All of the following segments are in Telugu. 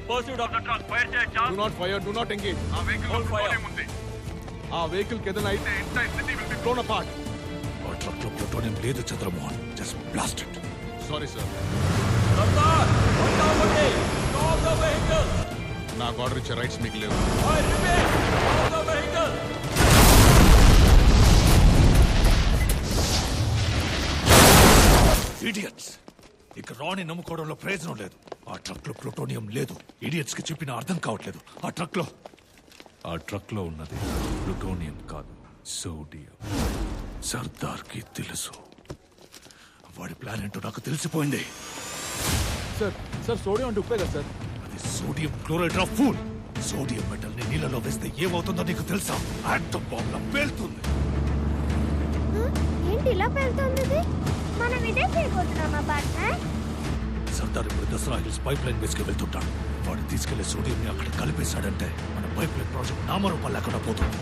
pursuit of the truck. Fire check, Charles. Do not fire, do not engage. Our vehicle Hold fire. Our vehicle kedana The entire city will be thrown apart. Our truck lo plutonium ledu Chandramohan. Just blast it. Sorry, sir. Sardar, one down the way. Stop the vehicle. నాకు ఆర్డర్ ఇచ్చే రైట్స్ మీకు లేవు. I remain. Stop the vehicle. Idiots. ఇక రాణి నమ్ముకోవడంలో ప్రయోజనం లేదు. ఆ ట్రక్ లో ప్లూటోనియం లేదు. ఇడియట్స్ కి చెప్పిన అర్థం కావట్లేదు. ఆ ట్రక్ లో ఉన్నది ప్లూటోనియం కాదు, సోడియం. సర్దార్ కి తెలుసు. వాడి ప్లాన్ ఏంటో నాకు తెలిసిపోయింది. సార్ సోడియం అంటే ఉప్పే కదా సార్? అది sodium chloride of fool. Sodium metal ని నీళ్ళలో వేస్తే ఏమవుతుందో నీకు తెలుసా? ఆటం బాంబ్ లా పేలుతుంది. ఏంటి ఇలా పేలుతుంది? మనం ఇదే చేయబోతున్నామా పార్ట్నర్? సర్దార్ ఇప్పుడు దసరా హిల్స్ పైప్ లైన్ వేసుకు వెళ్తుంటాడు. వాడు తీసుకెళ్లే సోడియం ని అక్కడ కలిపేశాడంటే మన పైప్ లైన్ ప్రాజెక్ట్ నామరూపాలు లేకుండా పోతుంది.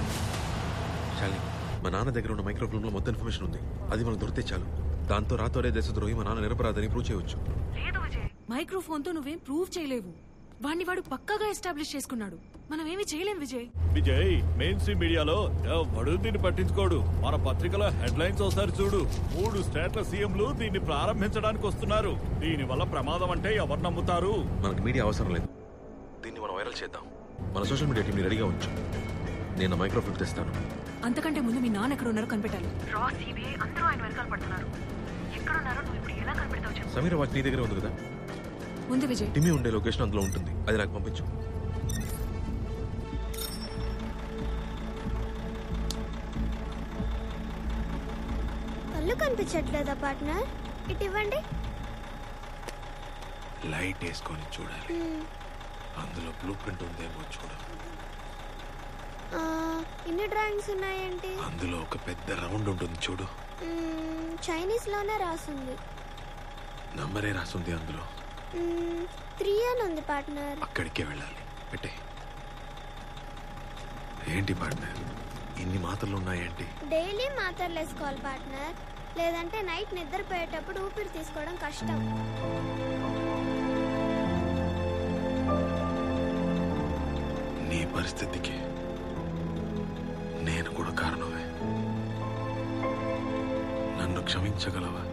శాలిని, మా నాన్న దగ్గర ఉన్న మైక్రోఫిల్మ్ లో మొత్తం ఇన్ఫర్మేషన్ ఉంది. అది మనకు దొరికితే చాలు. దాంతో రాతోరే దేశద్రోహి మా నాన్న నిరపరాధని ప్రూవ్ చేయవచ్చు. మైక్రోఫోన్ తో నువ్వేం ప్రూవ్ చేయలేవు. వాడిని వాడు పక్కాగా ఎస్టాబ్లిష్ చేసుకున్నాడు. మనం ఏమీ చేయలేం విజయ్. విజయ్, మెయిన్ స్ట్రీమ్ మీడియాలో ఎవడు దీన్ని పట్టించుకోడు. మన పత్రికలో హెడ్లైన్స్ ఒకసారి చూడు. 3 స్టేట్ల సీఎంలు దీన్ని ప్రారంభించడానికి వస్తున్నారు. దీని వల్ల ప్రమాదం అంటే ఎవరు నమ్ముతారు? మనకు మీడియా అవసరం లేదు. దీన్ని మనం వైరల్ చేద్దాం. మన సోషల్ మీడియా టీం రెడీగా ఉంచు. నేను మైక్రోఫిల్మ్ తెస్తాను. అంతకంటే ముందు మీ నాన్న ఎక్కడ ఉన్నారో కనిపెట్టాలి. సమీర వాచ్ నీ దగ్గర ఉంది కదా? ఉంది విజయ్. టిమ్మి ఉండే లొకేషన్ అందులో ఉంటుంది. అది నాకు పంపించు. కళ్ళు కనిపించట్లేదా పార్ట్నర్? ఇటు ఇవ్వండి. లైట్ వేసుకొని చూడాలి. అందులో బ్లూ ప్రింట్ ఉందేమో చూడు. ఇన్ని డ్రాయింగ్స్ ఉన్నాయేంటి? అందులో ఒక పెద్ద రౌండ్ ఉంటుంది చూడు. చైనీస్ లోనే రాసుంది. నంబరే రాసుంది అందులో. 3 అని ఉంది పార్ట్నర్. అక్కడికే వెళ్ళాలి. పెట్టే. ఏంటి పార్ట్నర్, ఇన్ని మాత్రలు ఉన్నాయేంటి? డైలీ మాత్రలు వేసుకోవాలి పార్ట్నర్. లేదంటే నైట్ నిద్రపోయేటప్పుడు ఊపిరి తీసుకోవడం కష్టం. నీ పరిస్థితికి నేను కూడా కారణమే. నన్ను క్షమించగలవా?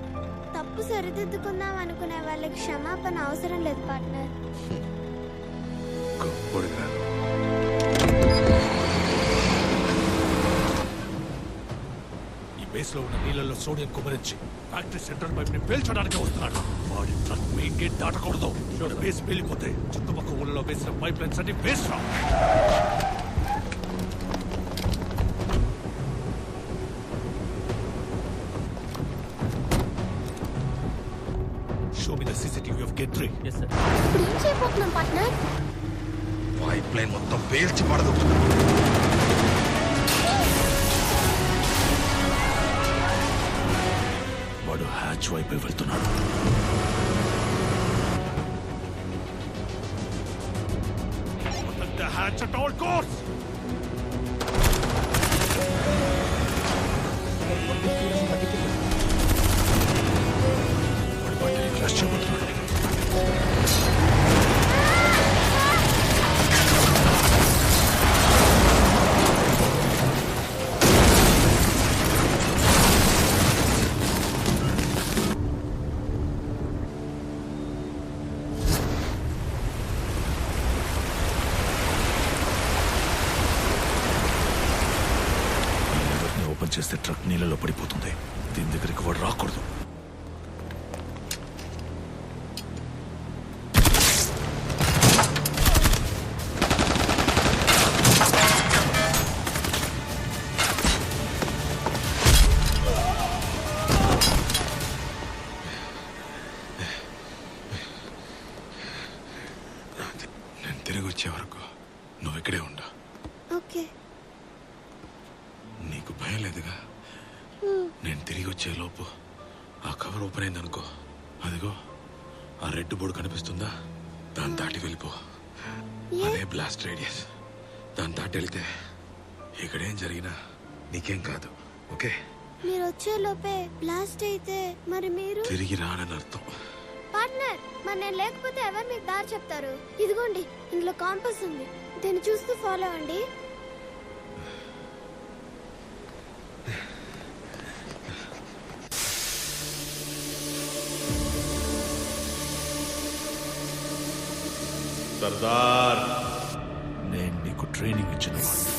తప్పు సరిదిద్దుకుందాం అనుకునే వాళ్ళకి క్షమాపణ అవసరం లేదు పార్ట్నర్. గొప్పడు కాదు. ఈ బేస్ లో ఉన్న నీళ్ళలో సోడియం కుమరించి ఫ్యాక్టరీ సెంట్రల్ పైప్ ని పేల్చడానికి వస్తున్నాడు. వాడి ట్రక్ మెయిన్ గేట్ దాటకూడదు. బేస్ పేలిపోతే చుట్టుపక్కల ఊళ్ళలో వేసిన పైప్ లైన్స్ అన్ని వేస్ట్ రా. Show me the CCTV of Gate 3. Yes, sir. ఇప్పుడు ఏం చేయబోతున్నాం పార్ట్నర్? పైప్ లైన్ మొత్తం పేల్చి పడదు. వాడు హ్యాచ్ వైపు వెళ్తున్నాడు. Protect the hatch at all costs. వాడి బండిని క్రాష్ చేయబోతున్నాడు. ఓపెన్ చేస్తే ట్రక్ నీళ్ళలో పడిపోతుంది. దీని దగ్గరికి వాడు రాకూడదు. నేను తిరిగి వచ్చే వరకు నువ్వు ఇక్కడే ఉండు. ఓకే. నీకు భయం లేదుగా? నేను తిరిగి వచ్చే లోపు ఆ కవర్ ఓపెన్ అయిందనుకో, అదిగో ఆ రెడ్ బోర్డు కనిపిస్తుందా? దాన్ని దాటి వెళ్ళిపో. అదే బ్లాస్ట్ రేడియస్. దాన్ని దాటి వెళ్తే ఇక్కడేం జరిగినా నీకేం కాదు. ఓకే? మీరు వచ్చే లోపే బ్లాస్ట్ అయితే మరి మీరు తిరిగి రానని అర్థం. పార్ట్నర్ మరి నేను లేకపోతే ఎవరు మీకు దారి చెప్తారు? ఇదిగోండి, ఇందులో కాంపస్ ఉంది, దీన్ని చూస్తూ ఫాలో అవ్వండి. సర్దార్, నేను నీకు ట్రైనింగ్ ఇచ్చిన వాడిని.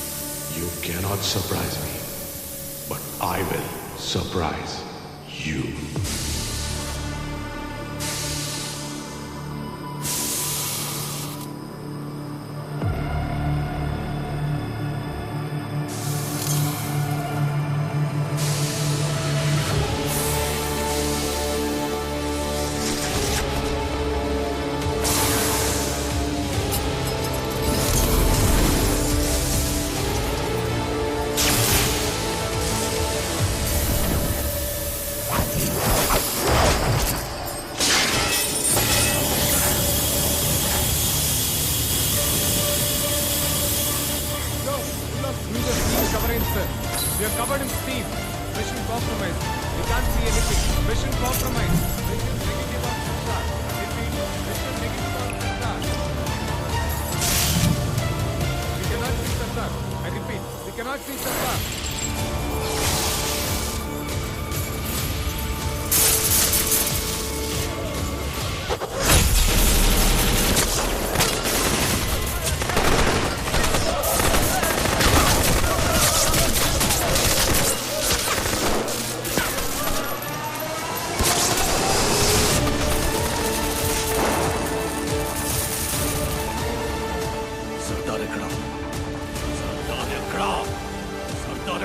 You cannot surprise me, but I will surprise you. Sir, we are covered in steam. Mission compromised. We can't see anything. Mission compromised. Mission negative on sensor. Repeat. Mission negative on sensor. We cannot see sensor. I repeat. We cannot see sensor.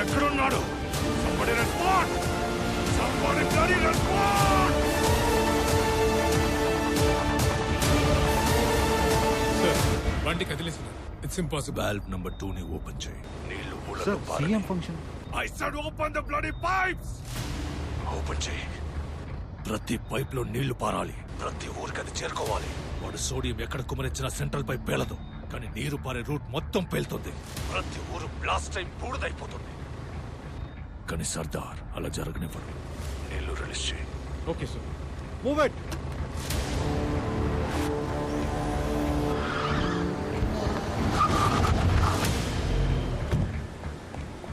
ఎక్కడున్నాడు? Somebody respond! Somebody bloody respond! Sir, బండి కదిలిస్తున్నారు. It's impossible. Valve number 2 ని ఓపెన్ చేయి. నీళ్లు Sir, CM function. I said open the bloody pipes! Open చేయి. ప్రతి పైప్ లో నీళ్లు పారాలి. ప్రతి ఊరికి అది చేరుకోవాలి. వాడు సోడియం ఎక్కడ కుమరించిన సెంట్రల్ పైప్ పేలదు, కానీ నీరు పారే రూట్ మొత్తం పేలుతుంది. ప్రతి ఊరు బ్లాస్ట్ అయి బూడిదైపోతుంది. కానీ సర్దార్ అలా జరగనివ్వడు. నీళ్లు రిలీజ్ చేయి. Okay, sir. Move it.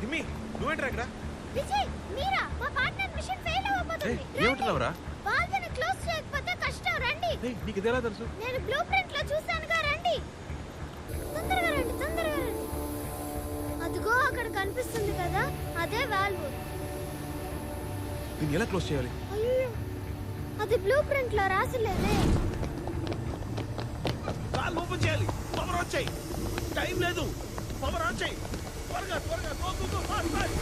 Nimmi, నువ్వేంట్రా ఇక్కడ? విజయ్, మీరా? మా పార్ట్నర్ మిషన్ ఫెయిల్ అవ్వబోతుంది. ఏమంటున్నావురా? వాళ్ళని క్లోజ్ చేయకపోతే కష్టం. రండి. నీకు ఇదేలా తెలుసు? నేను బ్లూ ప్రింట్ లో చూశానుగా. రండి, తొందరగా రండి, తొందరగా రండి. అదిగో అక్కడ కనిపిస్తుంది కదా, అదే వాల్వ్. దీన్ని ఎలా క్లోజ్ చేయాలి? అయ్యో, అది బ్లూ ప్రింట్ లో రాసిలేదే. కాల్ ఓపెన్ చేయాలి. పవర్ ఆన్ చేయి. టైం లేదు. పవర్ ఆన్ చేయి. త్వరగా త్వరగా. Go go go fast fast.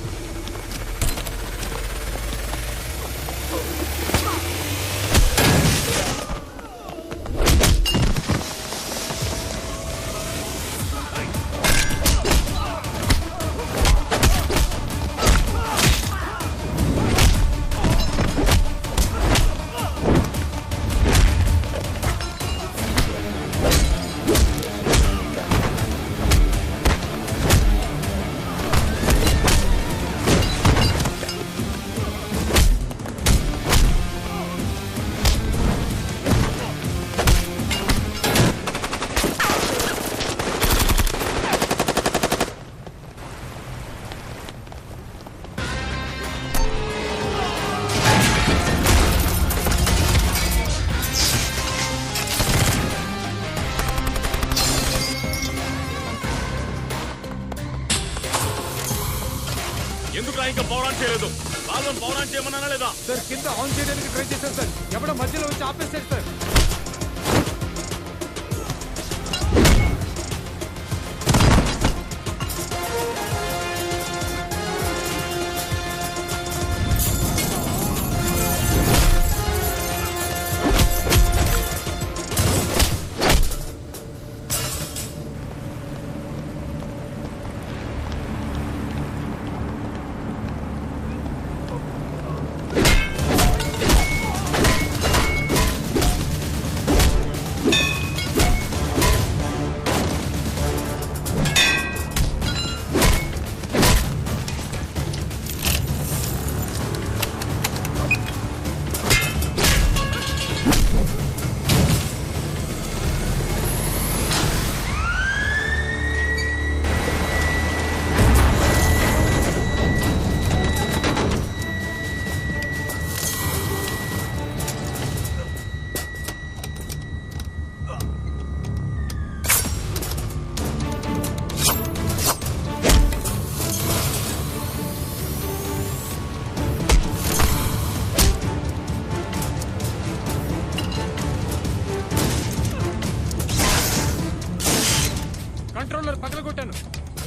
ఎందుకు ఇంకా పవర్ ఆన్ చేయలేదు? వాళ్ళని పవర్ ఆన్ చేయమన్నా లేదా? సార్, కింద ఆన్ చేయడానికి ట్రై చేశాను సార్. ఎవడో మధ్యలో వచ్చి ఆపేశారు సార్.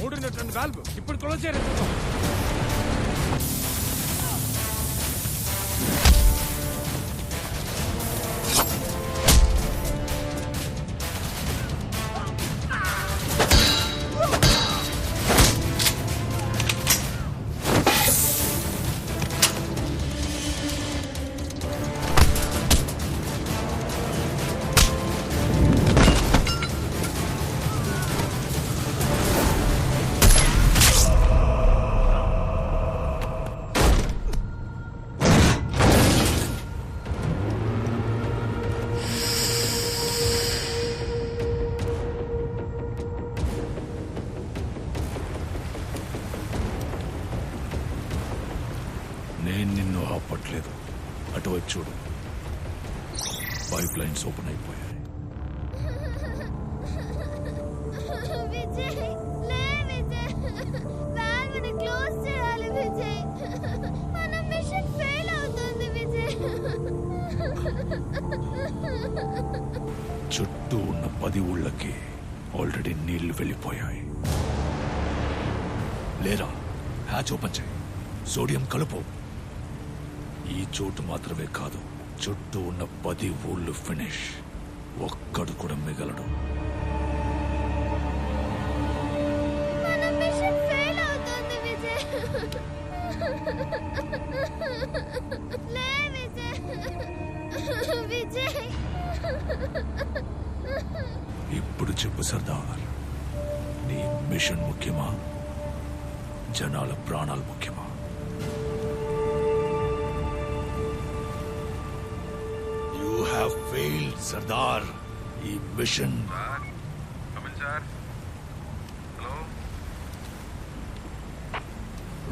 3.2 వాల్వ్ ఇప్పుడు క్లోజ్ చేయరు. నేను నిన్ను ఆపట్లేదు. అటువైపు చూడు, పైప్ లైన్స్ ఓపెన్ అయిపోయాయి. విజయ్ లే విజయ్, వాల్వ్ని క్లోజ్ చేయాలి విజయ్. మన మిషన్ ఫెయిల్ అవుతుంది విజయ్. చుట్టూ ఉన్న 10 ఊళ్ళకి ఆల్రెడీ నీళ్లు వెళ్ళిపోయాయి. లేరా, హ్యాచ్ ఓపెన్ చేయి, సోడియం కలుపు. ఈ చోటు మాత్రమే కాదు, చుట్టూ ఉన్న 10 ఊళ్ళు ఫినిష్. ఒక్కడు కూడా మిగలడు. మన మిషన్ ఫెయిల్ అవుతుంది విజయ్. లే విజయ్, విజయ్. ఇప్పుడు చెప్పు సర్దార్, నీ మిషన్ ముఖ్యమా, జనాల ప్రాణాలు ముఖ్యమా? You have failed, Sardar. ఈ మిషన్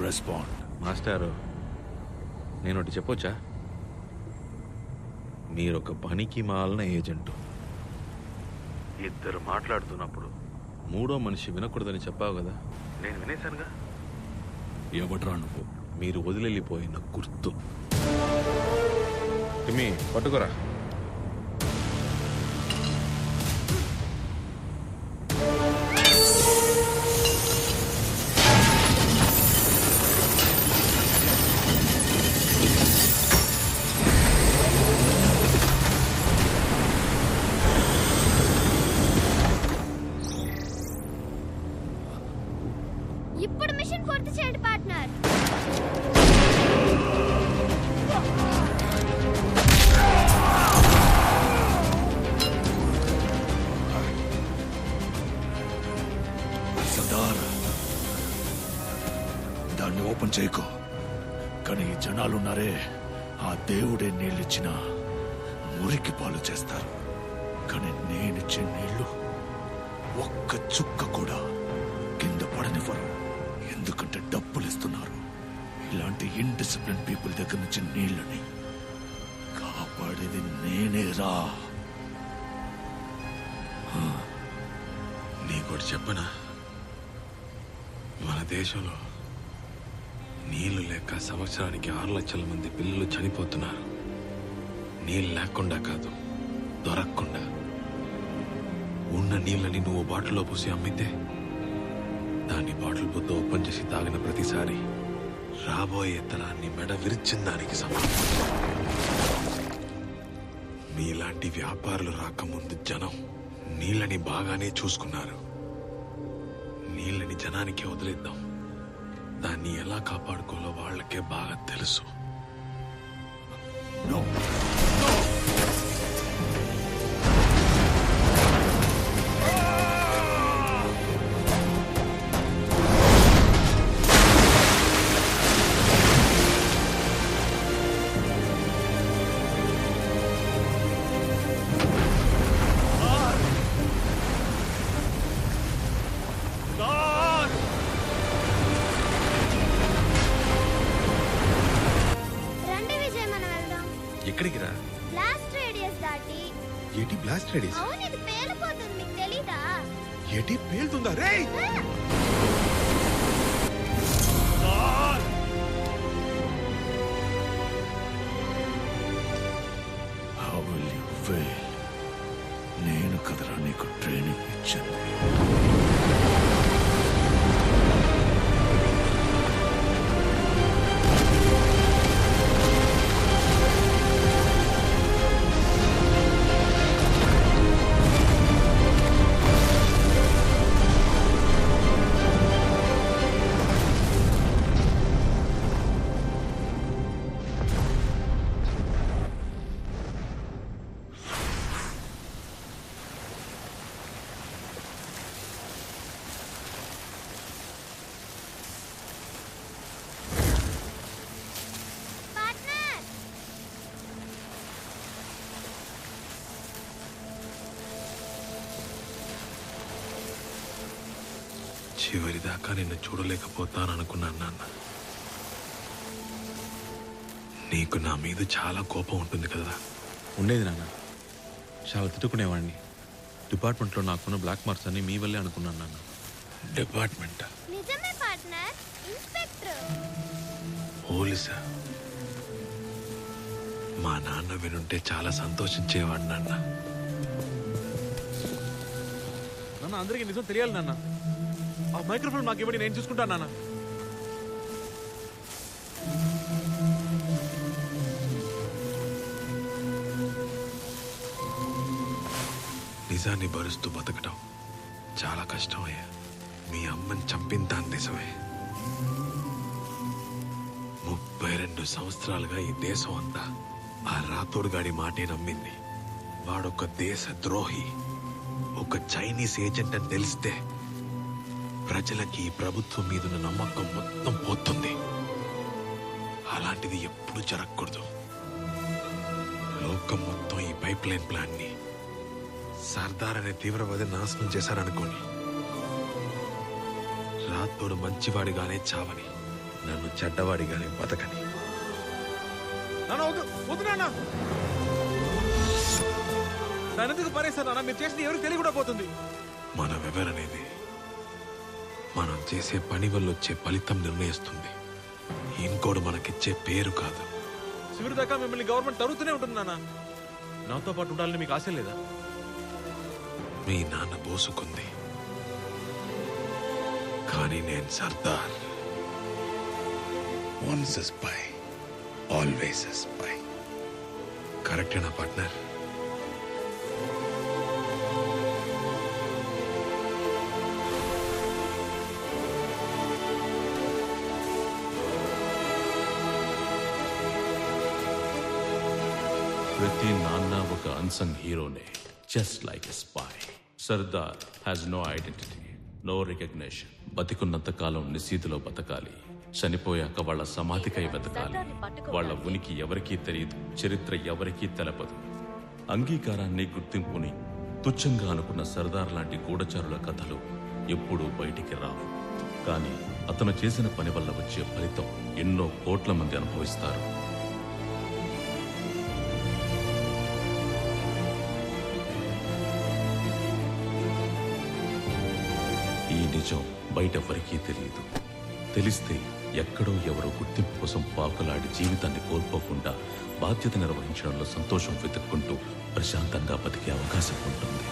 రెస్పాండ్. మాస్టారు, నేను ఒకటి చెప్పొచ్చా? మీరొక పనికి మాలిన ఏజెంటు. ఇద్దరు మాట్లాడుతున్నప్పుడు మూడో మనిషి వినకూడదని చెప్పావు కదా, నేను వినేశానుగా. ఎవడ్రా నువ్వు? మీరు వదిలిపోయిన గుర్తు. టిమ్మి, పట్టుకోరా. ఇప్పుడు మిషన్ పూర్తి చేయండి పార్ట్నర్. సర్దార్, దాన్ని ఓపెన్ చేయకు. కానీ ఈ జనాలున్నారే, ఆ దేవుడే నీళ్ళిచ్చిన మురికి పాలు చేస్తారు. కానీ నేనిచ్చే నీళ్లు ఒక్క చుక్క కూడా కింద పడనివ్వరు. ఎందుకంటే డబ్బులు ఇస్తున్నారు. ఇలాంటి ఇన్డిసిప్లిన్ పీపుల్ దగ్గర నుంచి నీళ్ళని కాపాడేది నేనేరా. నీకోటి చెప్పనా, మన దేశంలో నీళ్లు లేక సంవత్సరానికి 6 లక్షల మంది పిల్లలు చనిపోతున్నారు. నీళ్ళు లేకుండా కాదు, దొరకకుండా. ఉన్న నీళ్ళని నువ్వు బాటిల్లో పోసి అమ్మితే దాన్ని బాటిల్ బుద్ధ ఓపెన్ చేసి తాగిన ప్రతిసారి రాబోయే తరాన్ని మెడ విరిచిన దానికి సమానం. మీలాంటి వ్యాపారులు రాకముందు జనం నీళ్ళని బాగానే చూసుకున్నారు. నీళ్ళని జనానికి వదిలేద్దాం. దాన్ని ఎలా కాపాడుకోవాలో వాళ్ళకే బాగా తెలుసు. No. రండి విజయ్, మనం వెళ్దాం. ఎక్కడికి రా? బ్లాస్ట్ రేడియస్ దాటి. ఏటి బ్లాస్ట్ రెడీ? అవును, ఇది పేలిపోతుంది, మీకు తెలీదా? ఏటి పేలుతుందా రే? How will you fail? నేను కదరా నీకు ట్రైనింగ్ ఇచ్చింది. చివరిదాకా నిన్ను చూడలేకపోతాననుకున్నాను నాన్న. నీకు నా మీద చాలా కోపం ఉంటుంది కదా. ఉండేది నాన్న, చాలా తిట్టుకునేవాడిని. డిపార్ట్మెంట్లో నాకున్న బ్లాక్ మార్క్స్ అన్ని మీ వల్లే అనుకున్నాను నాన్న. డిపార్ట్మెంట్ నిజమే పార్ట్నర్, ఇన్స్పెక్టర్. పోలీసా? మా నాన్న వినుంటే చాలా సంతోషించేవాడు నాన్న. నాన్న అందరికీ నిజం తెలియాలి నాన్న. ఆ మైక్రోఫోన్ నాకు ఇవ్వండి, నేను చూసుకుంటాను నాన్న. నిజాన్ని భరుస్తూ బతకటం చాలా కష్టమయ్యా. మీ అమ్మని చంపిన దాని నిజమే. 32 సంవత్సరాలుగా ఈ దేశం అంతా ఆ రాతోడుగాడి మాటే నమ్మింది. వాడొక దేశ ద్రోహి, ఒక చైనీస్ ఏజెంట్ అని తెలిస్తే ప్రజలకి ఈ ప్రభుత్వం మీదున్న నమ్మకం మొత్తం పోతుంది. అలాంటిది ఎప్పుడు జరగకూడదు. లోకం మొత్తం ఈ పైప్ లైన్ ప్లాన్ ని సర్దార్ అనే తీవ్రవాది నాశనం చేశారనుకోని, రాతోడు మంచివాడిగానే చావని, నన్ను చెడ్డవాడిగానే బతకని. నాన్న వద్దు, వద్దు నాన్న. నన్ను ఎందుకు పరేస్తారు నాన్న? మీరు చేసింది ఎవరికి తెలియకుండా పోతుంది. మనమెవరనేది మనం చేసే పని వల్ల వచ్చే ఫలితం నిర్ణయిస్తుంది. ఇంకోడు మనకిచ్చే పేరు కాదు. చివరి దాకా మిమ్మల్ని గవర్నమెంట్ తరుగుతూనే ఉంటుంది నాన్న. నాతో పాటు ఉండాలని మీకు ఆశ లేదా? మీ నాన్న పోసుకుంది, కానీ నేను Sardar. Once a spy, always a spy. కరెక్టేనా పార్ట్నర్? ప్రతి నాన్న ఒక అన్సంగ్ హీరోనే, just like a spy. Sardar has no identity, no recognition. బతికున్నంత కాలం నిశీతిలో బతకాలి. చనిపోయాక వాళ్ళ సమాధికై బతకాలి. వాళ్ళ ఉనికి ఎవరికీ తెలియదు, చరిత్ర ఎవరికీ తెలపదు. అంగీకారాన్ని, గుర్తింపుని తుచ్చంగా అనుకున్న సర్దార్ లాంటి గూఢచారుల కథలు ఎప్పుడూ బయటికి రావు. కానీ అతను చేసిన పని వల్ల వచ్చే ఫలితం ఎన్నో కోట్ల మంది అనుభవిస్తారు. ఈ నిజం బయటెవ్వరికీ తెలియదు. తెలిస్తే ఎక్కడో ఎవరో గుర్తింపు కోసం పాకులాడి జీవితాన్ని కోల్పోకుండా బాధ్యత నిర్వహించడంలో సంతోషం వెతుక్కుంటూ ప్రశాంతంగా బతికే అవకాశం ఉంటుంది.